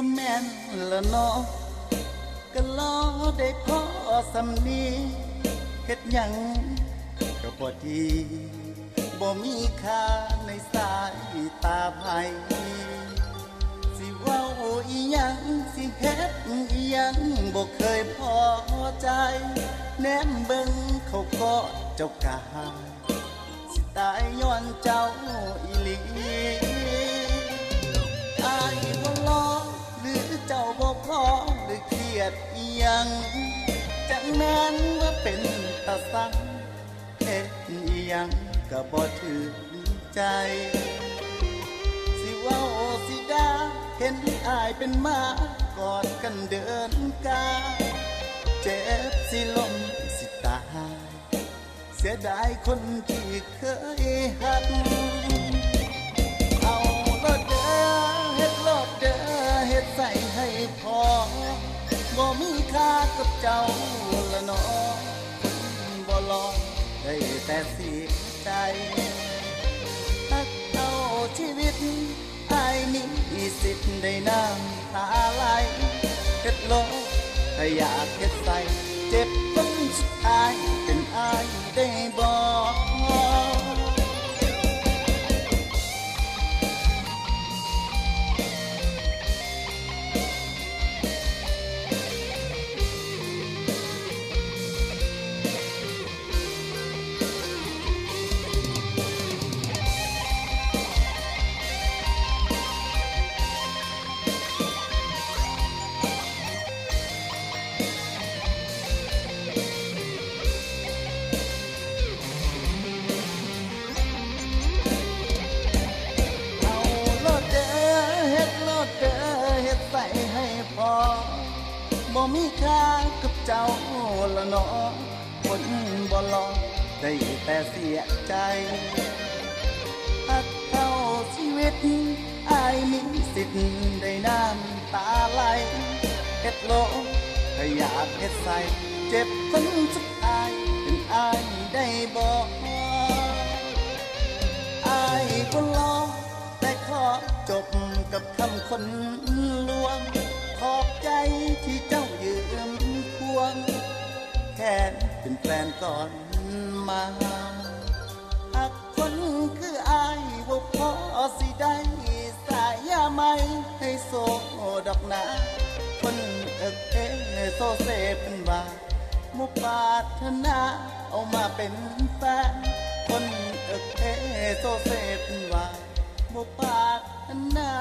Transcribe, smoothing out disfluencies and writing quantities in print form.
ก็แม่นละเนาะก็รอได้พอสำนีเฮ็ดหยังก็บ่ดีบ่มีค่าในสายตาไผสิเว้าอีหยังสิเฮ็ดอีหยังบ่เคยพอใจแนมเบิ่งเขาก็เจ้ากายสิตายย้อนเจ้าอีหลีอายบ่รอหรือเจ้าบ่พอหรือเครียดอีหยังจังแม่นว่าเป็นตาสังเฮ็ดอีหยังก็บ่ถึงใจสิเว้าสิด่าเห็นอายเป็นหมากอดกันเดินกายเจ็บสิล้มสิตายเสียดายคนที่เคยหักเอาโลดเด้อเฮ็ดโลดเด้อเฮ็ดใส่ให้พอบ่มีค่ากับเจ้าละเนาะคนบ่ลองได้แต่เสียใจหักเอาชีวิตอายมีสิทธิ์ได้น้ำตาไหลเฮ็ดโลดถ้าอยากเฮ็ดใส่เจ็บคนสุดท้ายเป็นอายได้บ่บ่มีค่ากับเจ้าละเนาะคนบ่ลองได้แต่เสียใจหักเท่าชีวิตอายมีสิทธิ์ได้น้ำตาไหลเฮ็ดโลถ้าอยากเฮ็ดใส่เจ็บคนสุดท้ายเป็นอายได้บ่อายบ่ลองแต่ขอจบกับคำคนลวงขอบใจที่เจ้ายืมพวงแค่เป็นแฟนก่อนมาหากคนคืออายบ่พอสิได้สายยาไม่ให้โซดอกนาคนเอิกโซเซเป็นว่ามุปาถนาเอามาเป็นแฟนคนเอิกโซเซเป็นว่ามุปาถนา